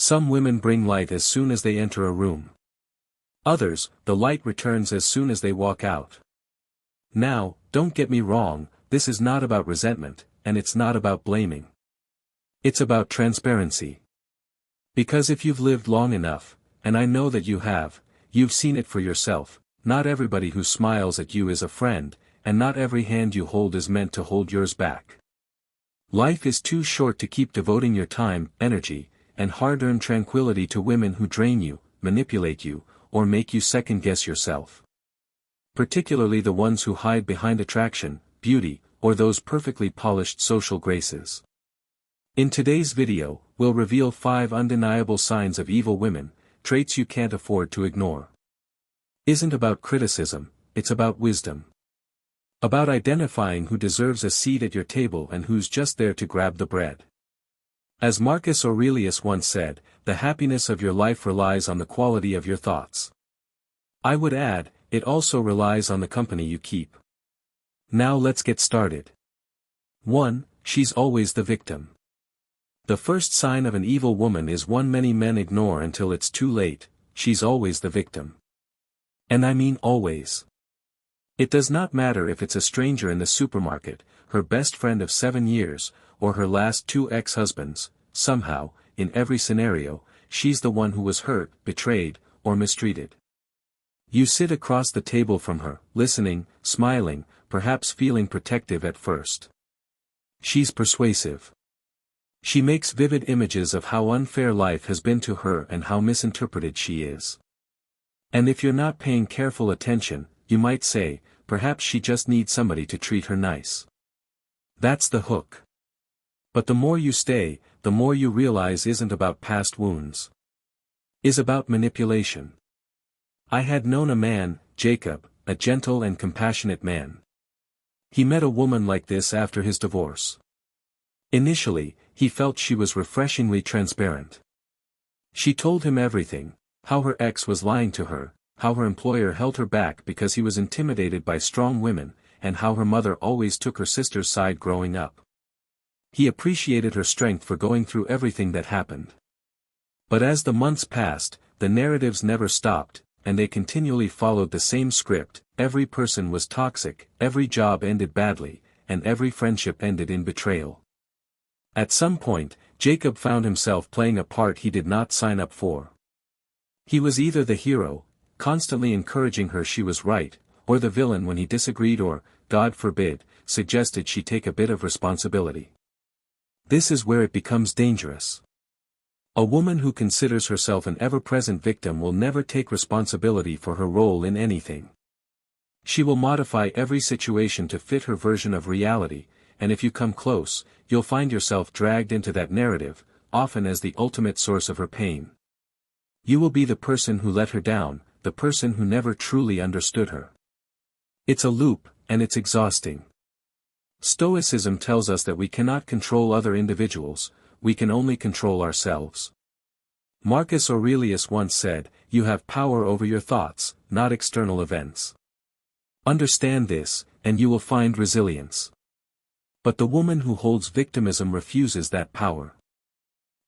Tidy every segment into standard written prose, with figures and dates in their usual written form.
Some women bring light as soon as they enter a room. Others, the light returns as soon as they walk out. Now, don't get me wrong, this is not about resentment, and it's not about blaming. It's about transparency. Because if you've lived long enough, and I know that you have, you've seen it for yourself, not everybody who smiles at you is a friend, and not every hand you hold is meant to hold yours back. Life is too short to keep devoting your time, energy, and hard-earned tranquility to women who drain you, manipulate you, or make you second-guess yourself. Particularly the ones who hide behind attraction, beauty, or those perfectly polished social graces. In today's video, we'll reveal 5 undeniable signs of evil women, traits you can't afford to ignore. Isn't about criticism, it's about wisdom. About identifying who deserves a seat at your table and who's just there to grab the bread. As Marcus Aurelius once said, the happiness of your life relies on the quality of your thoughts. I would add, it also relies on the company you keep. Now let's get started. 1. She's always the victim. The first sign of an evil woman is one many men ignore until it's too late: she's always the victim. And I mean always. It does not matter if it's a stranger in the supermarket, her best friend of 7 years, or her last 2 ex-husbands. Somehow, in every scenario, she's the one who was hurt, betrayed, or mistreated. You sit across the table from her, listening, smiling, perhaps feeling protective at first. She's persuasive. She makes vivid images of how unfair life has been to her and how misinterpreted she is. And if you're not paying careful attention, you might say, perhaps she just needs somebody to treat her nice. That's the hook. But the more you stay, the more you realize isn't about past wounds. Is about manipulation. I had known a man, Jacob, a gentle and compassionate man. He met a woman like this after his divorce. Initially, he felt she was refreshingly transparent. She told him everything: how her ex was lying to her, how her employer held her back because he was intimidated by strong women, and how her mother always took her sister's side growing up. He appreciated her strength for going through everything that happened. But as the months passed, the narratives never stopped, and they continually followed the same script: every person was toxic, every job ended badly, and every friendship ended in betrayal. At some point, Jacob found himself playing a part he did not sign up for. He was either the hero, constantly encouraging her she was right, or the villain when he disagreed or, God forbid, suggested she take a bit of responsibility. This is where it becomes dangerous. A woman who considers herself an ever-present victim will never take responsibility for her role in anything. She will modify every situation to fit her version of reality, and if you come close, you'll find yourself dragged into that narrative, often as the ultimate source of her pain. You will be the person who let her down, the person who never truly understood her. It's a loop, and it's exhausting. Stoicism tells us that we cannot control other individuals, we can only control ourselves. Marcus Aurelius once said, "You have power over your thoughts, not external events." Understand this, and you will find resilience. But the woman who holds victimism refuses that power.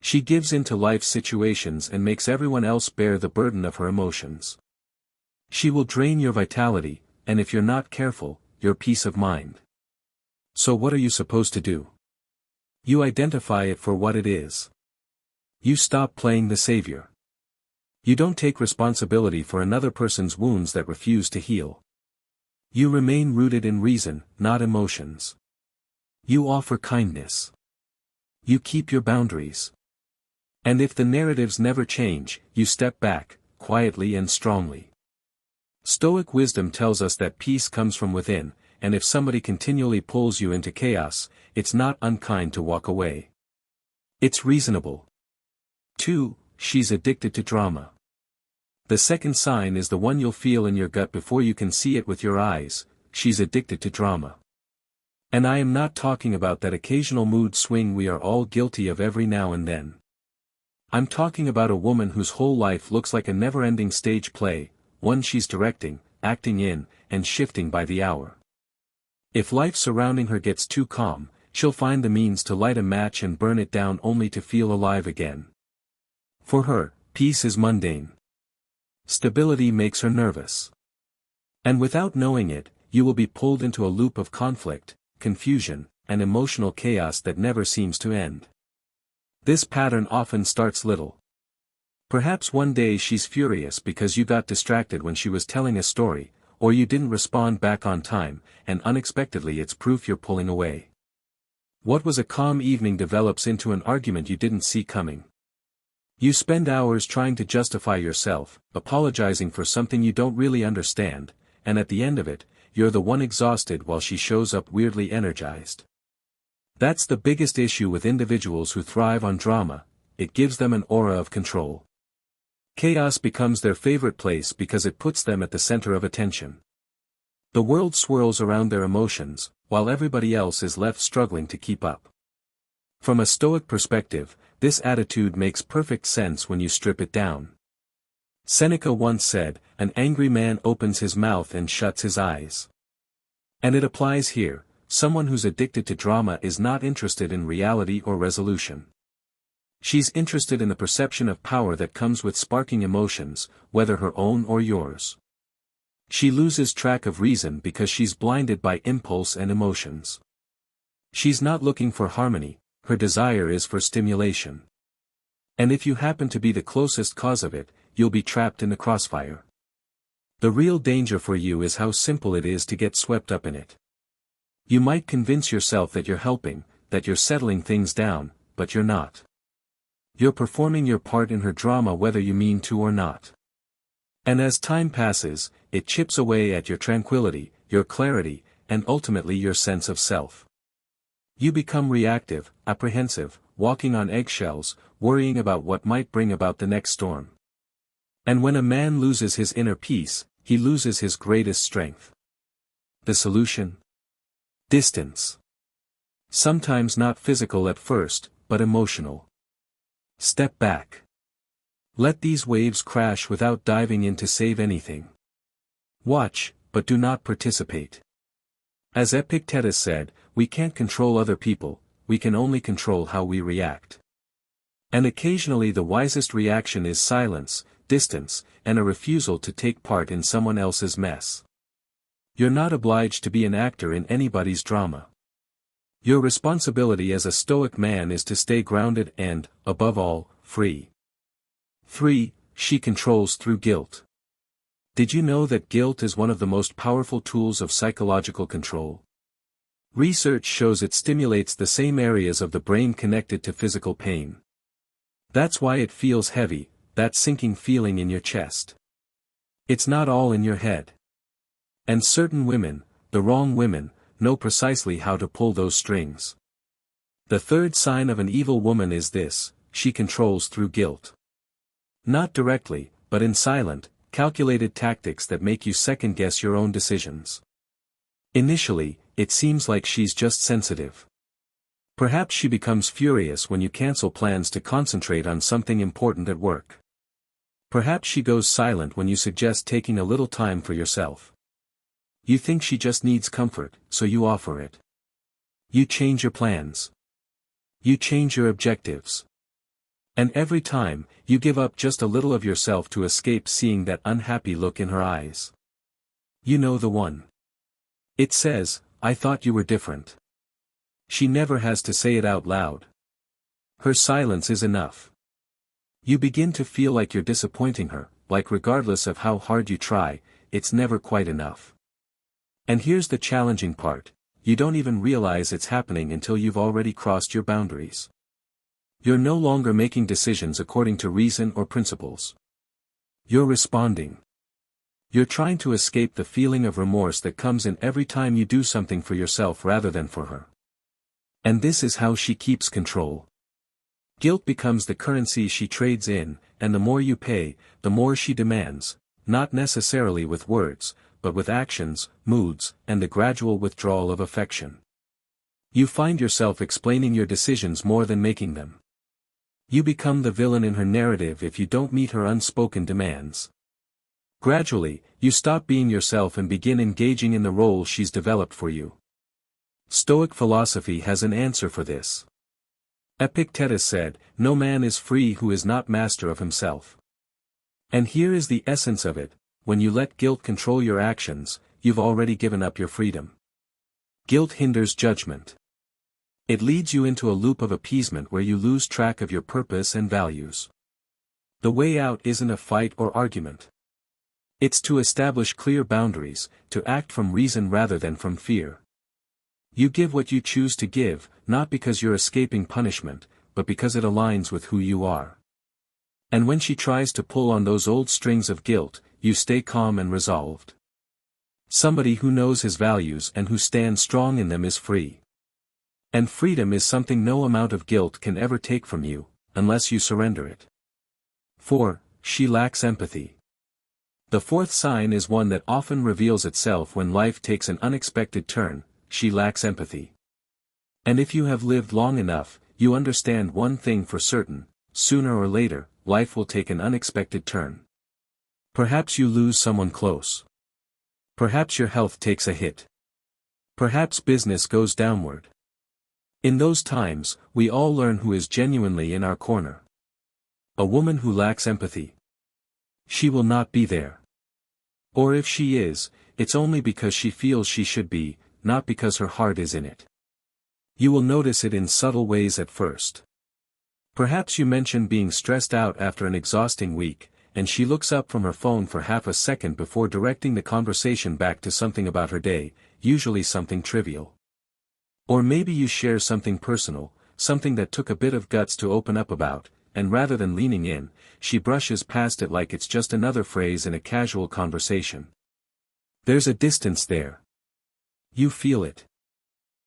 She gives in to life's situations and makes everyone else bear the burden of her emotions. She will drain your vitality, and if you're not careful, your peace of mind. So what are you supposed to do? You identify it for what it is. You stop playing the savior. You don't take responsibility for another person's wounds that refuse to heal. You remain rooted in reason, not emotions. You offer kindness. You keep your boundaries. And if the narratives never change, you step back, quietly and strongly. Stoic wisdom tells us that peace comes from within, and if somebody continually pulls you into chaos, it's not unkind to walk away. It's reasonable. 2. She's addicted to drama. The second sign is the one you'll feel in your gut before you can see it with your eyes: she's addicted to drama. And I am not talking about that occasional mood swing we are all guilty of every now and then. I'm talking about a woman whose whole life looks like a never-ending stage play, one she's directing, acting in, and shifting by the hour. If life surrounding her gets too calm, she'll find the means to light a match and burn it down only to feel alive again. For her, peace is mundane. Stability makes her nervous. And without knowing it, you will be pulled into a loop of conflict, confusion, and emotional chaos that never seems to end. This pattern often starts little. Perhaps one day she's furious because you got distracted when she was telling a story, or you didn't respond back on time, and unexpectedly it's proof you're pulling away. What was a calm evening develops into an argument you didn't see coming. You spend hours trying to justify yourself, apologizing for something you don't really understand, and at the end of it, you're the one exhausted while she shows up weirdly energized. That's the biggest issue with individuals who thrive on drama. It gives them an aura of control. Chaos becomes their favorite place because it puts them at the center of attention. The world swirls around their emotions, while everybody else is left struggling to keep up. From a Stoic perspective, this attitude makes perfect sense when you strip it down. Seneca once said, "An angry man opens his mouth and shuts his eyes." And it applies here. Someone who's addicted to drama is not interested in reality or resolution. She's interested in the perception of power that comes with sparking emotions, whether her own or yours. She loses track of reason because she's blinded by impulse and emotions. She's not looking for harmony, her desire is for stimulation. And if you happen to be the closest cause of it, you'll be trapped in the crossfire. The real danger for you is how simple it is to get swept up in it. You might convince yourself that you're helping, that you're settling things down, but you're not. You're performing your part in her drama whether you mean to or not. And as time passes, it chips away at your tranquility, your clarity, and ultimately your sense of self. You become reactive, apprehensive, walking on eggshells, worrying about what might bring about the next storm. And when a man loses his inner peace, he loses his greatest strength. The solution? Distance. Sometimes not physical at first, but emotional. Step back. Let these waves crash without diving in to save anything. Watch, but do not participate. As Epictetus said, we can't control other people, we can only control how we react. And occasionally the wisest reaction is silence, distance, and a refusal to take part in someone else's mess. You're not obliged to be an actor in anybody's drama. Your responsibility as a Stoic man is to stay grounded and, above all, free. 3. She controls through guilt. Did you know that guilt is one of the most powerful tools of psychological control? Research shows it stimulates the same areas of the brain connected to physical pain. That's why it feels heavy, that sinking feeling in your chest. It's not all in your head. And certain women, the wrong women, know precisely how to pull those strings. The third sign of an evil woman is this: she controls through guilt. Not directly, but in silent, calculated tactics that make you second-guess your own decisions. Initially, it seems like she's just sensitive. Perhaps she becomes furious when you cancel plans to concentrate on something important at work. Perhaps she goes silent when you suggest taking a little time for yourself. You think she just needs comfort, so you offer it. You change your plans. You change your objectives. And every time, you give up just a little of yourself to escape seeing that unhappy look in her eyes. You know the one. It says, "I thought you were different." She never has to say it out loud. Her silence is enough. You begin to feel like you're disappointing her, like regardless of how hard you try, it's never quite enough. And here's the challenging part: you don't even realize it's happening until you've already crossed your boundaries. You're no longer making decisions according to reason or principles. You're responding. You're trying to escape the feeling of remorse that comes in every time you do something for yourself rather than for her. And this is how she keeps control. Guilt becomes the currency she trades in, and the more you pay, the more she demands, not necessarily with words, but with actions, moods, and the gradual withdrawal of affection. You find yourself explaining your decisions more than making them. You become the villain in her narrative if you don't meet her unspoken demands. Gradually, you stop being yourself and begin engaging in the role she's developed for you. Stoic philosophy has an answer for this. Epictetus said, "No man is free who is not master of himself." And here is the essence of it: when you let guilt control your actions, you've already given up your freedom. Guilt hinders judgment. It leads you into a loop of appeasement where you lose track of your purpose and values. The way out isn't a fight or argument. It's to establish clear boundaries, to act from reason rather than from fear. You give what you choose to give, not because you're escaping punishment, but because it aligns with who you are. And when she tries to pull on those old strings of guilt, you stay calm and resolved. Somebody who knows his values and who stands strong in them is free. And freedom is something no amount of guilt can ever take from you, unless you surrender it. 4. She lacks empathy. The fourth sign is one that often reveals itself when life takes an unexpected turn: she lacks empathy. And if you have lived long enough, you understand one thing for certain: sooner or later, life will take an unexpected turn. Perhaps you lose someone close. Perhaps your health takes a hit. Perhaps business goes downward. In those times, we all learn who is genuinely in our corner. A woman who lacks empathy. She will not be there. Or if she is, it's only because she feels she should be, not because her heart is in it. You will notice it in subtle ways at first. Perhaps you mention being stressed out after an exhausting week, and she looks up from her phone for half a second before directing the conversation back to something about her day, usually something trivial. Or maybe you share something personal, something that took a bit of guts to open up about, and rather than leaning in, she brushes past it like it's just another phrase in a casual conversation. There's a distance there. You feel it.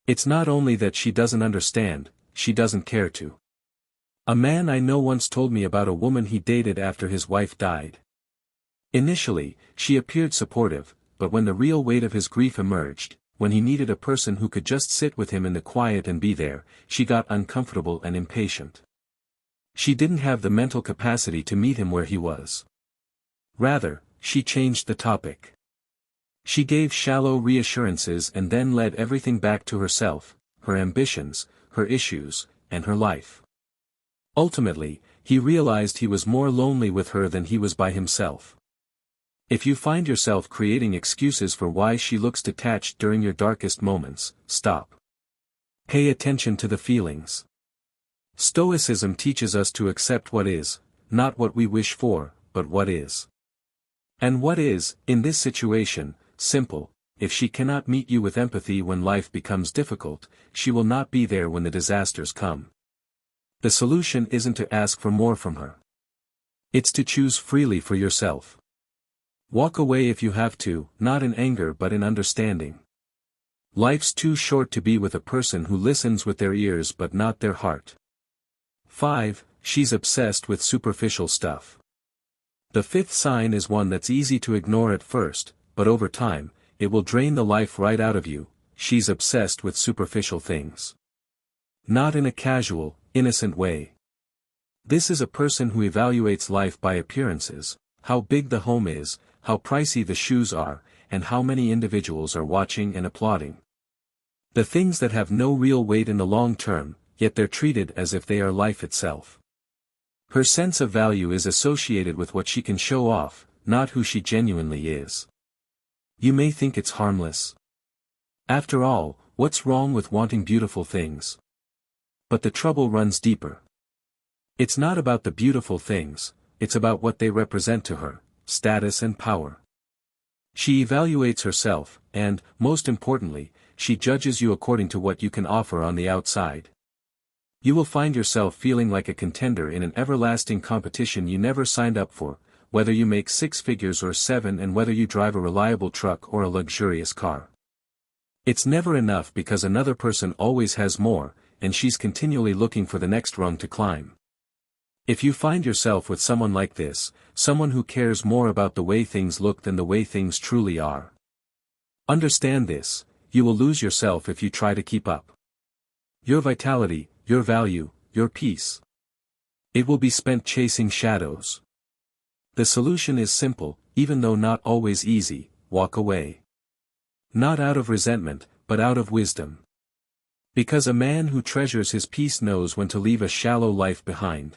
It's not only that she doesn't understand, she doesn't care to. A man I know once told me about a woman he dated after his wife died. Initially, she appeared supportive, but when the real weight of his grief emerged, when he needed a person who could just sit with him in the quiet and be there, she got uncomfortable and impatient. She didn't have the mental capacity to meet him where he was. Rather, she changed the topic. She gave shallow reassurances and then led everything back to herself, her ambitions, her issues, and her life. Ultimately, he realized he was more lonely with her than he was by himself. If you find yourself creating excuses for why she looks detached during your darkest moments, stop. Pay attention to the feelings. Stoicism teaches us to accept what is, not what we wish for, but what is. And what is, in this situation, simple: if she cannot meet you with empathy when life becomes difficult, she will not be there when the disasters come. The solution isn't to ask for more from her. It's to choose freely for yourself. Walk away if you have to, not in anger but in understanding. Life's too short to be with a person who listens with their ears but not their heart. 5. She's obsessed with superficial stuff. The fifth sign is one that's easy to ignore at first, but over time, it will drain the life right out of you: she's obsessed with superficial things. Not in a casual, innocent way. This is a person who evaluates life by appearances: how big the home is, how pricey the shoes are, and how many individuals are watching and applauding. The things that have no real weight in the long term, yet they're treated as if they are life itself. Her sense of value is associated with what she can show off, not who she genuinely is. You may think it's harmless. After all, what's wrong with wanting beautiful things? But the trouble runs deeper. It's not about the beautiful things, it's about what they represent to her: status and power. She evaluates herself, and, most importantly, she judges you according to what you can offer on the outside. You will find yourself feeling like a contender in an everlasting competition you never signed up for, whether you make 6 figures or 7 and whether you drive a reliable truck or a luxurious car. It's never enough because another person always has more, and she's continually looking for the next rung to climb. If you find yourself with someone like this, someone who cares more about the way things look than the way things truly are, understand this: you will lose yourself if you try to keep up. Your vitality, your value, your peace. It will be spent chasing shadows. The solution is simple, even though not always easy: walk away. Not out of resentment, but out of wisdom. Because a man who treasures his peace knows when to leave a shallow life behind.